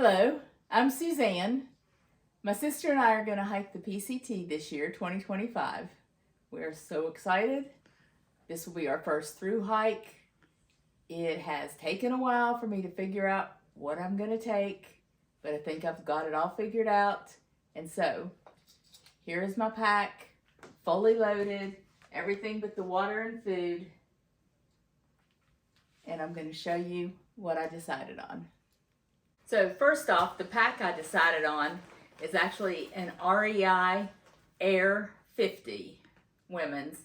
Hello, I'm Suzanne. My sister and I are going to hike the PCT this year, 2025. We're so excited. This will be our first through hike. It has taken a while for me to figure out what I'm going to take, but I think I've got it all figured out. And so, here is my pack, fully loaded, everything but the water and food. And I'm going to show you what I decided on. So first off, the pack I decided on is actually an REI Air 50 women's.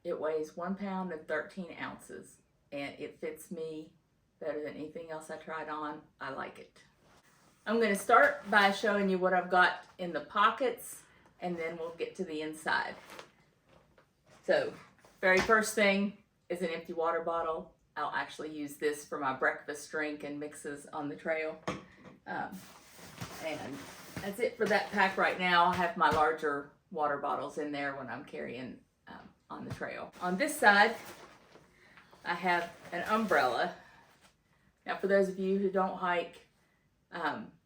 It weighs 1 pound and 13 ounces, and it fits me better than anything else I tried on. I like it. I'm going to start by showing you what I've got in the pockets, and then we'll get to the inside. So, very first thing is an empty water bottle. I'll actually use this for my breakfast drink and mixes on the trail. And that's it for that pack right now. I have my larger water bottles in there when I'm carrying on the trail. On this side, I have an umbrella. Now for those of you who don't hike,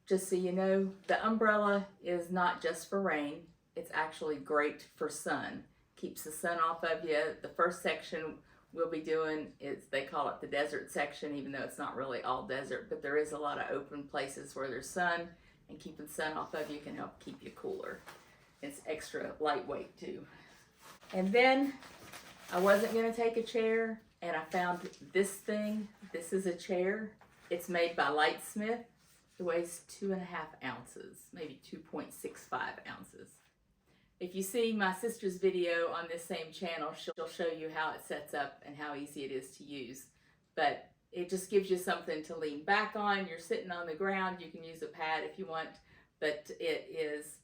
just so you know, the umbrella is not just for rain. It's actually great for sun. Keeps the sun off of you. The first section we'll be doing is, they call it the desert section, even though it's not really all desert, but there is a lot of open places where there's sun, and keeping sun off of you can help keep you cooler. It's extra lightweight too. And then I wasn't going to take a chair, and I found this thing. This is a chair. It's made by Litesmith. It weighs 2.5 ounces, maybe 2.65 ounces. If you see my sister's video on this same channel, she'll show you how it sets up and how easy it is to use. But it just gives you something to lean back on. You're sitting on the ground. You can use a pad if you want, but it is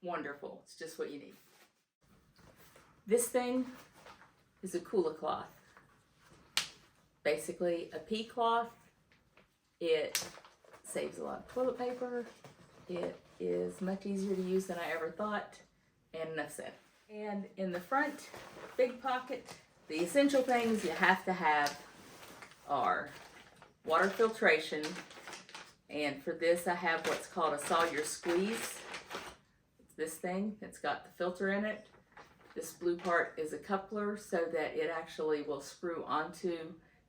wonderful. It's just what you need. This thing is a Kula Cloth. Basically a pea cloth. It saves a lot of toilet paper. It is much easier to use than I ever thought. And enough said. And in the front, big pocket, the essential things you have to have are water filtration. And for this, I have what's called a Sawyer Squeeze. It's this thing. It's got the filter in it. This blue part is a coupler so that it actually will screw onto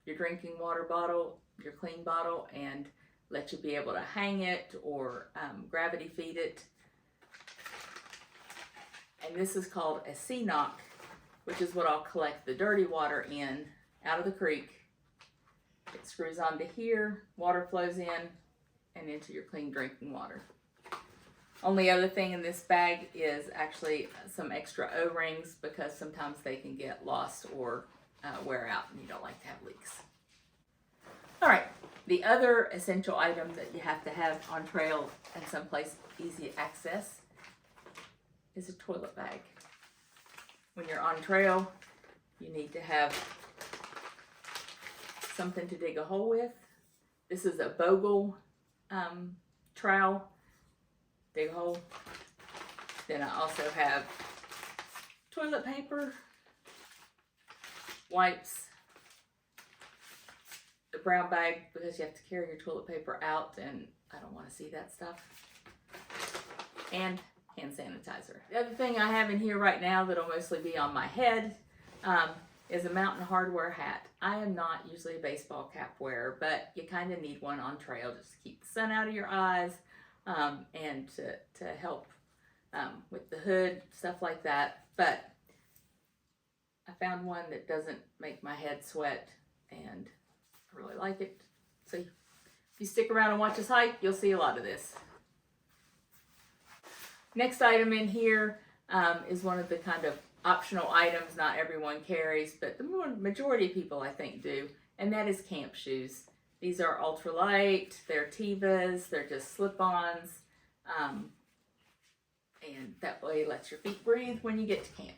your drinking water bottle, your clean bottle, and let you be able to hang it or gravity feed it. And this is called a CNOC, which is what I'll collect the dirty water in out of the creek. It screws onto here, water flows in and into your clean drinking water. Only other thing in this bag is actually some extra O-rings, because sometimes they can get lost or wear out and you don't like to have leaks. All right, the other essential item that you have to have on trail and someplace easy to access is a toilet bag. When you're on trail, you need to have something to dig a hole with. This is a Bogle trowel. Dig a hole. Then I also have toilet paper, wipes, the brown bag because you have to carry your toilet paper out and I don't want to see that stuff, and hand sanitizer. The other thing I have in here right now that'll mostly be on my head is a Mountain Hardwear hat. I am not usually a baseball cap wearer, but you kind of need one on trail just to keep the sun out of your eyes and to help with the hood, stuff like that. But I found one that doesn't make my head sweat and I really like it. So if you stick around and watch us hike, you'll see a lot of this. Next item in here is one of the kind of optional items not everyone carries, but the majority of people I think do, and that is camp shoes. These are Ultralight, they're Tevas, they're just slip-ons, and that way it lets your feet breathe when you get to camp.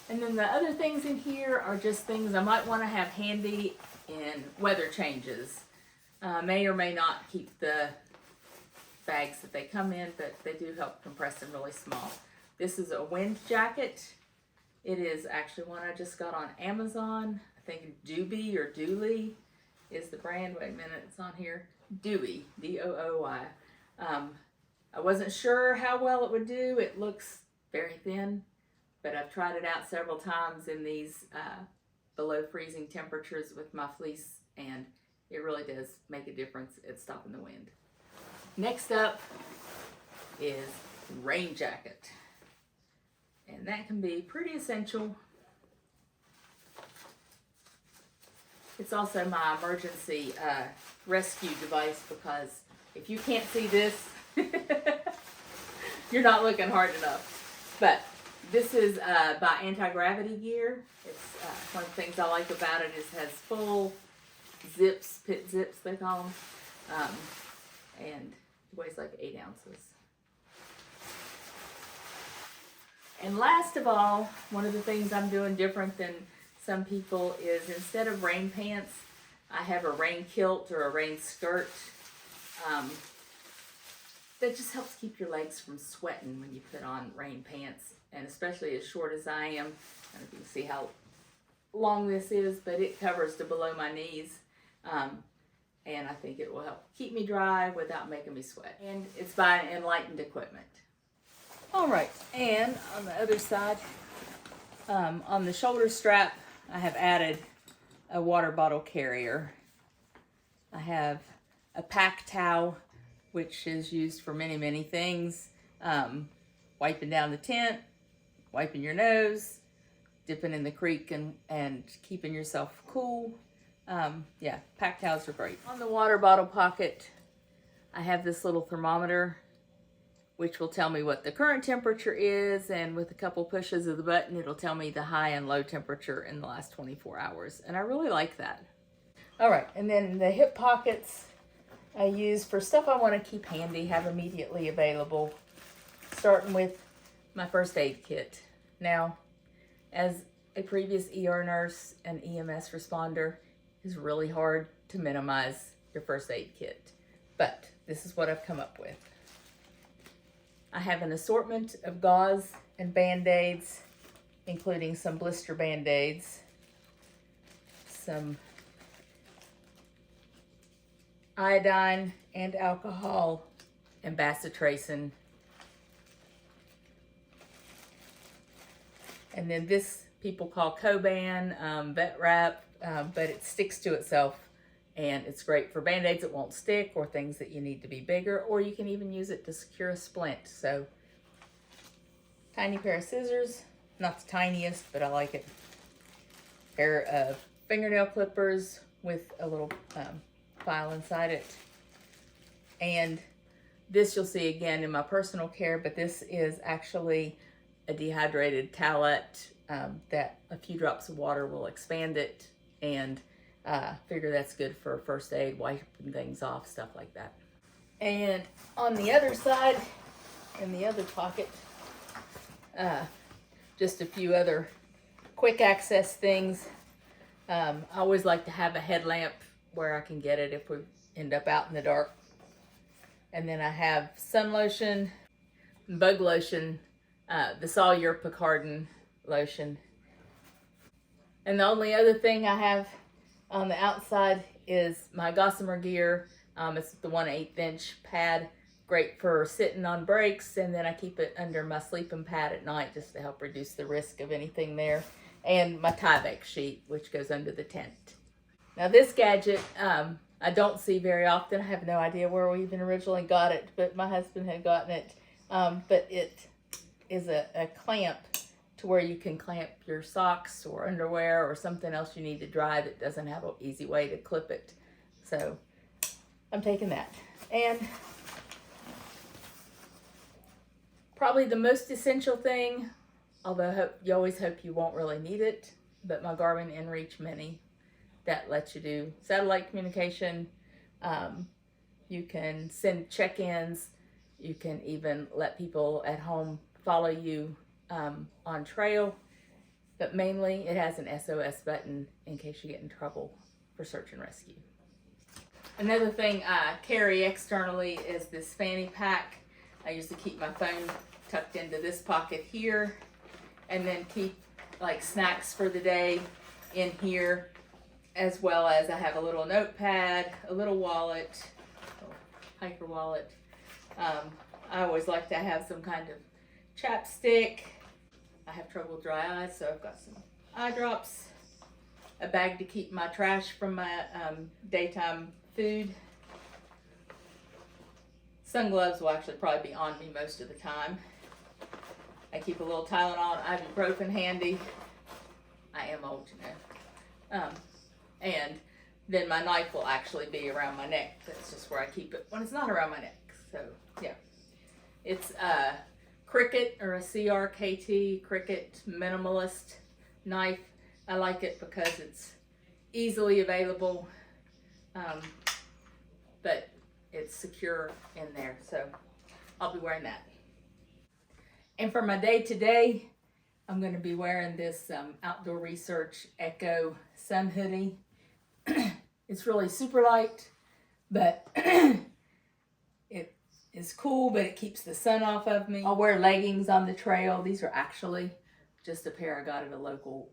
And then the other things in here are just things I might want to have handy in weather changes. May or may not keep the bags that they come in, but they do help compress them really small. This is a wind jacket. It is actually one I just got on Amazon. I think Doobie or Dooley. is the brand. Wait a minute, it's on here. Dooi, D-O-O-Y. I wasn't sure how well it would do. It looks very thin, but I've tried it out several times in these below freezing temperatures with my fleece, and it really does make a difference at stopping the wind. Next up is rain jacket, and that can be pretty essential. It's also my emergency rescue device, because if you can't see this, you're not looking hard enough. But this is by Anti-Gravity Gear. It's one of the things I like about it is it has full zips, pit zips they call them, and it weighs like 8 ounces. And last of all, one of the things I'm doing different than some people is, instead of rain pants, I have a rain kilt or a rain skirt. That just helps keep your legs from sweating when you put on rain pants, and especially as short as I am. I don't know if you can see how long this is, but it covers to below my knees. And I think it will help keep me dry without making me sweat. And it's by Enlightened Equipment. All right, and on the other side, on the shoulder strap, I have added a water bottle carrier. I have a packTowl, which is used for many, many things. Wiping down the tent, wiping your nose, dipping in the creek, and keeping yourself cool. Yeah, packTowels are great. On the water bottle pocket, I have this little thermometer, which will tell me what the current temperature is, and with a couple pushes of the button, it'll tell me the high and low temperature in the last 24 hours, and I really like that. All right, and then the hip pockets I use for stuff I want to keep handy, have immediately available, starting with my first aid kit. Now, as a previous ER nurse and EMS responder, it's really hard to minimize your first aid kit, but this is what I've come up with. I have an assortment of gauze and Band-Aids, including some blister Band-Aids, some iodine and alcohol and bacitracin, and then this people call Coban, vet wrap, but it sticks to itself, and it's great for Band-Aids that won't stick, or things that you need to be bigger, or you can even use it to secure a splint. So, tiny pair of scissors, not the tiniest, but I like it. Pair of fingernail clippers with a little file inside it. And this you'll see again in my personal care, but this is actually a dehydrated towelette that a few drops of water will expand it, and figure that's good for first aid, wiping things off, stuff like that. And on the other side, in the other pocket, just a few other quick access things. I always like to have a headlamp where I can get it if we end up out in the dark. And then I have sun lotion, bug lotion, the Sawyer Picardin lotion. And the only other thing I have on the outside is my gossamer gear. It's the 1/8 inch pad, great for sitting on breaks, and then I keep it under my sleeping pad at night just to help reduce the risk of anything there. And my Qwikback sheet, which goes under the tent. Now this gadget, I don't see very often. I have no idea where we even originally got it, but my husband had gotten it. But it is a clamp to where you can clamp your socks or underwear or something else you need to dry that doesn't have an easy way to clip it. So I'm taking that. And probably the most essential thing, although you always hope you won't really need it, but my Garmin InReach Mini that lets you do satellite communication. You can send check-ins. You can even let people at home follow you on trail, but mainly it has an SOS button in case you get in trouble for search and rescue. Another thing I carry externally is this fanny pack. I usually keep my phone tucked into this pocket here, and then keep like snacks for the day in here. as well as I have a little notepad, a little wallet, a hiker wallet. I always like to have some kind of chapstick. I have trouble with dry eyes, so I've got some eye drops, a bag to keep my trash from my daytime food. Sun gloves will actually probably be on me most of the time. I keep a little Tylenol and ibuprofen handy. I am old, you know. And then my knife will actually be around my neck. That's just where I keep it when it's not around my neck. So, yeah. It's a Cricut or a CRKT, Cricut minimalist knife. I like it because it's easily available, but it's secure in there. So, I'll be wearing that. And for my day-to-day, I'm going to be wearing this Outdoor Research Echo Sun Hoodie. It's really super light, but it is cool, but it keeps the sun off of me. I'll wear leggings on the trail. These are actually just a pair I got at a local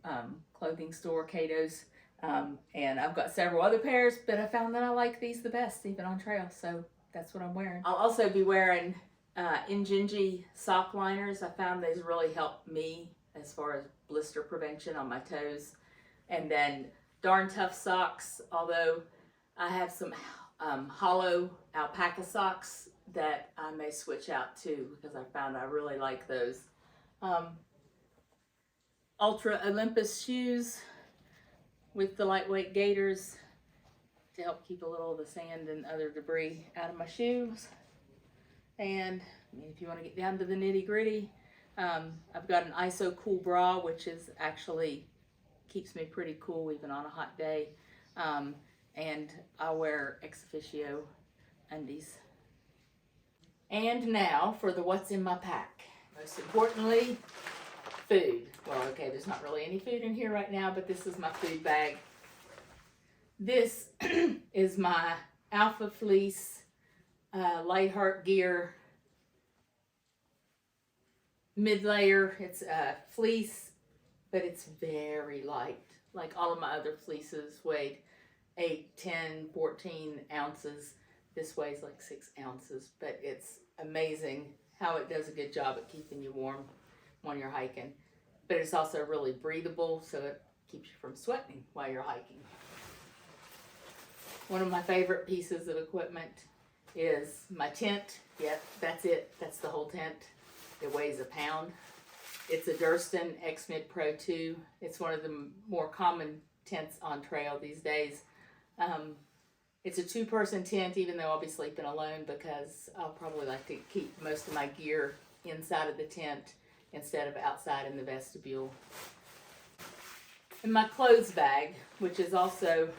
clothing store, Cato's. And I've got several other pairs, but I found that I like these the best, even on trail. So that's what I'm wearing. I'll also be wearing Injinji sock liners. I found these really help me as far as blister prevention on my toes. And then Darn Tough socks, although I have some hollow alpaca socks that I may switch out too, because I found I really like those. Altra Olympus shoes with the lightweight gaitors to help keep a little of the sand and other debris out of my shoes. And I mean, if you want to get down to the nitty gritty, I've got an ISO cool bra, which is actually keeps me pretty cool even on a hot day. And I wear Ex-officio undies. And now for the what's in my pack. Most importantly, food. Well, okay, there's not really any food in here right now, but this is my food bag. This is my Alpha Fleece Light Heart Gear mid-layer. It's a fleece, but it's very light. Like all of my other fleeces weighed 8, 10, 14 ounces. This weighs like 6 ounces, but it's amazing how it does a good job at keeping you warm when you're hiking. But it's also really breathable, so it keeps you from sweating while you're hiking. One of my favorite pieces of equipment is my tent. Yep, that's it. That's the whole tent. It weighs a pound. It's a Durston X-mid Pro2. It's one of the more common tents on trail these days. It's a 2-person tent, even though I'll be sleeping alone, because I'll probably like to keep most of my gear inside of the tent instead of outside in the vestibule. And my clothes bag, which is also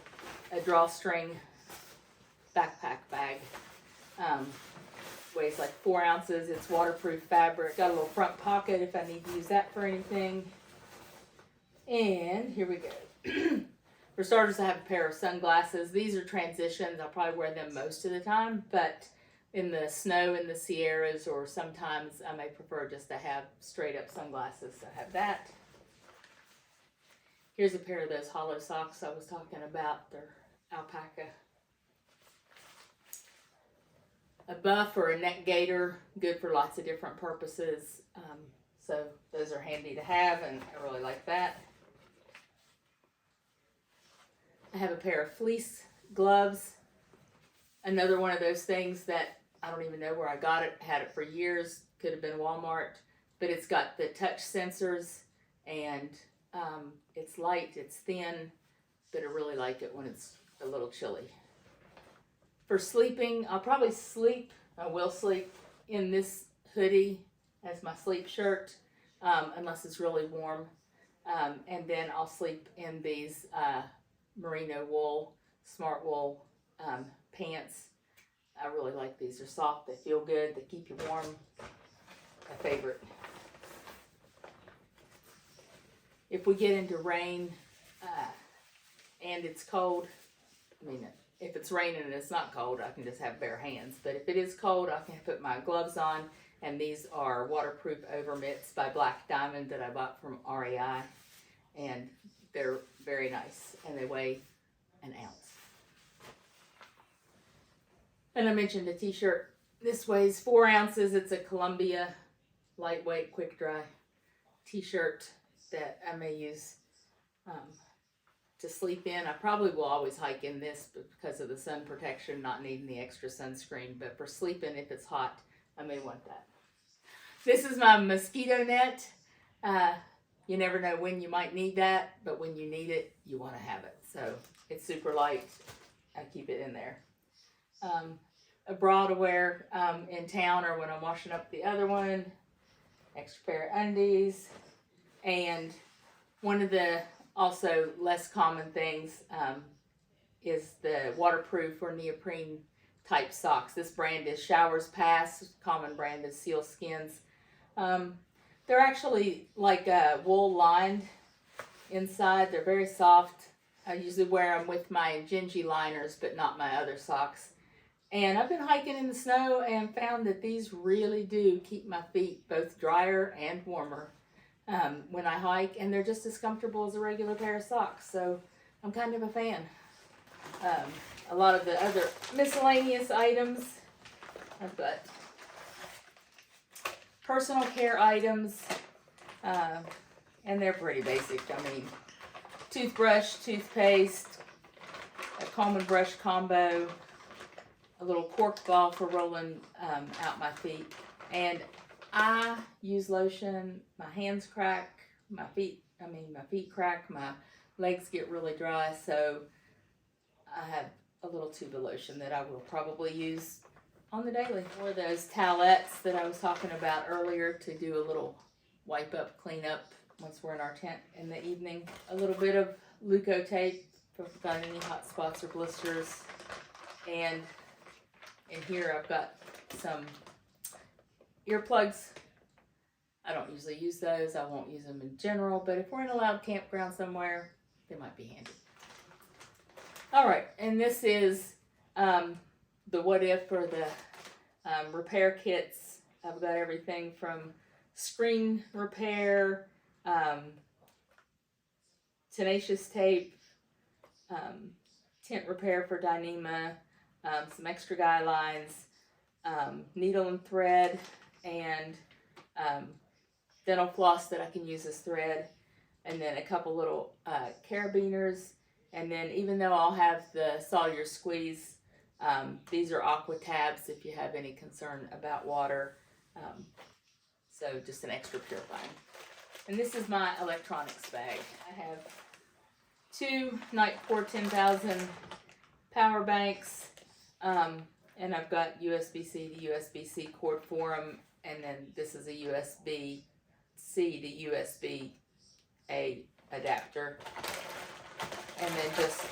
a drawstring backpack bag, weighs like 4 ounces. It's waterproof fabric. Got a little front pocket if I need to use that for anything. And here we go. For starters, I have a pair of sunglasses. These are transitions. I'll probably wear them most of the time, but in the snow in the Sierras, or sometimes I may prefer just to have straight up sunglasses. So I have that. Here's a pair of those hollow socks I was talking about. They're alpaca. A buff or a neck gaiter, good for lots of different purposes. So those are handy to have, and I really like that. I have a pair of fleece gloves. Another one of those things that I don't even know where I got it. Had it for years. Could have been Walmart. But it's got the touch sensors, and it's light, it's thin, but I really like it when it's a little chilly. For sleeping, I will sleep in this hoodie as my sleep shirt, unless it's really warm. And then I'll sleep in these merino wool, smart wool pants. I really like these. They're soft, they feel good, they keep you warm. My favorite. If we get into rain and it's cold, if it's raining and it's not cold, I can just have bare hands. But if it is cold, I can put my gloves on. And these are waterproof over mitts by Black Diamond that I bought from REI. And they're very nice. And they weigh an ounce. And I mentioned a t-shirt. This weighs 4 ounces. It's a Columbia lightweight quick dry t-shirt that I may use to sleep in. I probably will always hike in this because of the sun protection, not needing the extra sunscreen. But for sleeping, if it's hot, I may want that. This is my mosquito net. You never know when you might need that, but when you need it, you want to have it. So it's super light. I keep it in there. A bra to wear in town or when I'm washing up the other one. Extra pair of undies. And one of the also less common things is the waterproof or neoprene type socks. This brand is Showers Pass. Common brand is Seal Skins. They're actually like wool lined inside. They're very soft. I usually wear them with my Injinji liners, but not my other socks. And I've been hiking in the snow and found that these really do keep my feet both drier and warmer when I hike. And they're just as comfortable as a regular pair of socks. So I'm kind of a fan. A lot of the other miscellaneous items, I've got personal care items, and they're pretty basic. I mean, toothbrush, toothpaste, a comb and brush combo, a little cork ball for rolling out my feet, and I use lotion. My hands crack, my feet crack, my legs get really dry, so I have a little tube of lotion that I will probably use on the daily. Or those towelettes that I was talking about earlier to do a little wipe up, clean up once we're in our tent in the evening. A little bit of Leuko tape if I've got any hot spots or blisters. And in here I've got some earplugs. I don't usually use those. I won't use them in general, but if we're in a loud campground somewhere, they might be handy. All right, and this is the what if or the repair kits. I've got everything from screen repair, tenacious tape, tent repair for Dyneema, some extra guy lines, needle and thread, and dental floss that I can use as thread, and then a couple little carabiners. And then even though I'll have the Sawyer Squeeze, these are aqua tabs if you have any concern about water. So just an extra purifying. And this is my electronics bag. I have 2 Nitecore 10,000 power banks, and I've got USB-C to USB-C cord for them, and then this is a USB-C to USB-A adapter. And then just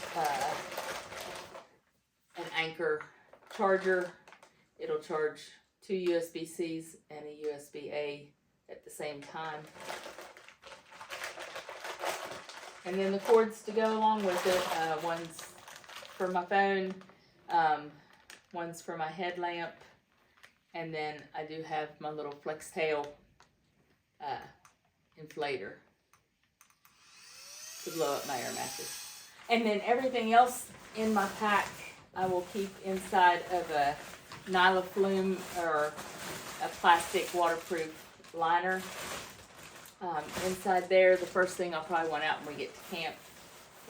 an Anchor charger. It'll charge 2 USB-Cs and a USB-A at the same time. And then the cords to go along with it. One's for my phone, one's for my headlamp, and then I do have my little flex tail inflator to blow up my air mattress. And then everything else in my pack I will keep inside of a Nylaflume or a plastic waterproof liner. Inside there, the first thing I'll probably want out when we get to camp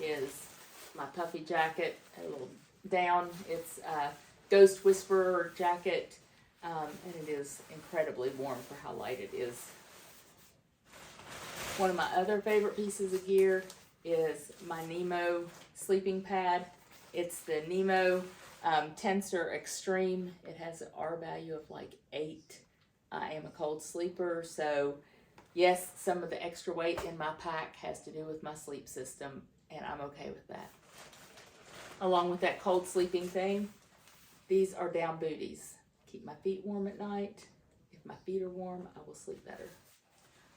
is my puffy jacket, a little down. It's a Ghost Whisperer jacket, and it is incredibly warm for how light it is. One of my other favorite pieces of gear is my Nemo sleeping pad. It's the Nemo Tensor Extreme. It has an R value of like 8. I am a cold sleeper, so yes, some of the extra weight in my pack has to do with my sleep system, and I'm okay with that. Along with that cold sleeping thing, these are down booties. Keep my feet warm at night. If my feet are warm, I will sleep better.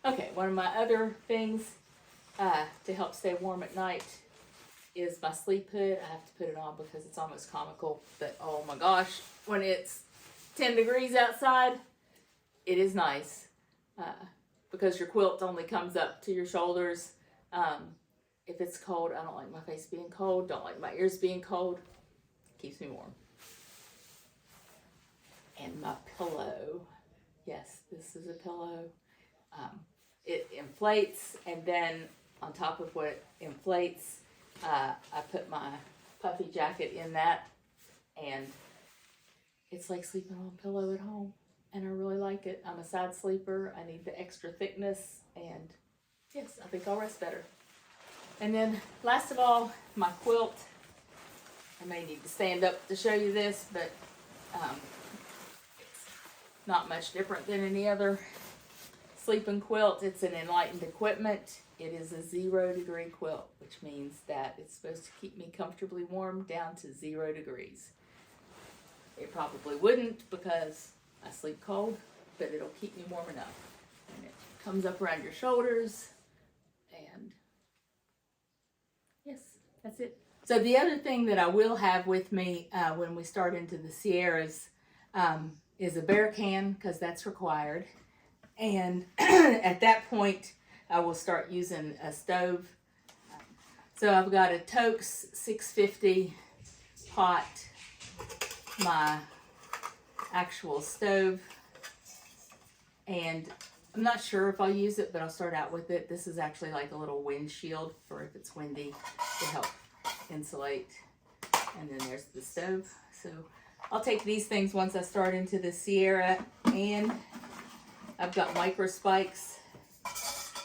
Okay, one of my other things to help stay warm at night is my sleep hood. I have to put it on because it's almost comical, but oh my gosh, when it's 10 degrees outside, it is nice because your quilt only comes up to your shoulders. if it's cold, I don't like my face being cold, don't like my ears being cold. Keeps me warm. And my pillow. Yes, this is a pillow. It inflates, and then on top of what it inflates, I put my puffy jacket in that, and it's like sleeping on a pillow at home, and I really like it. I'm a side sleeper. I need the extra thickness, and yes, I think I'll rest better. And then last of all, my quilt. I may need to stand up to show you this, but it's not much different than any other sleeping quilt. It's an Enlightened Equipment. It is a 0 degree quilt, which means that it's supposed to keep me comfortably warm down to 0 degrees. It probably wouldn't because I sleep cold, but it'll keep me warm enough. And it comes up around your shoulders, and yes, that's it. So the other thing that I will have with me when we start into the Sierras is a bear can, because that's required. And at that point, I will start using a stove. So I've got a Toaks 650 pot, my actual stove, and I'm not sure if I'll use it, but I'll start out with it. This is actually like a little windshield for if it's windy to help insulate. And then there's the stove. So I'll take these things once I start into the Sierra, and I've got micro spikes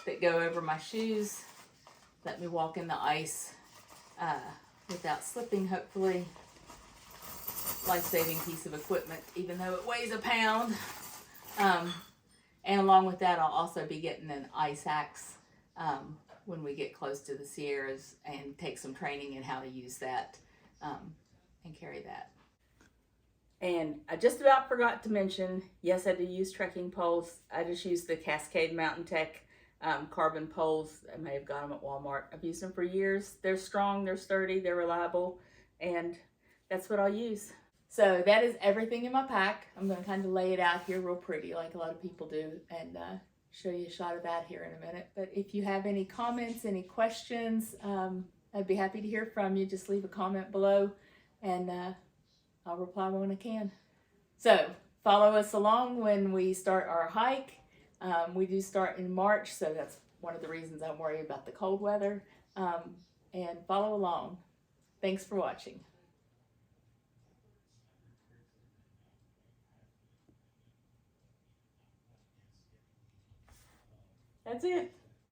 that go over my shoes. Let me walk in the ice without slipping, hopefully. Life-saving piece of equipment, even though it weighs a pound. And along with that, I'll also be getting an ice axe when we get close to the Sierras, and take some training in how to use that and carry that. And I just about forgot to mention, yes, I do use trekking poles. I just use the Cascade Mountain Tech carbon poles. I may have got them at Walmart. I've used them for years. They're strong, they're sturdy, they're reliable, and that's what I'll use. So that is everything in my pack. I'm going to kind of lay it out here real pretty like a lot of people do, and show you a shot of that here in a minute. But if you have any comments, any questions, I'd be happy to hear from you. Just leave a comment below, and I'll reply when I can. So follow us along when we start our hike. We do start in March, so that's one of the reasons I'm worried about the cold weather. And follow along. Thanks for watching. That's it.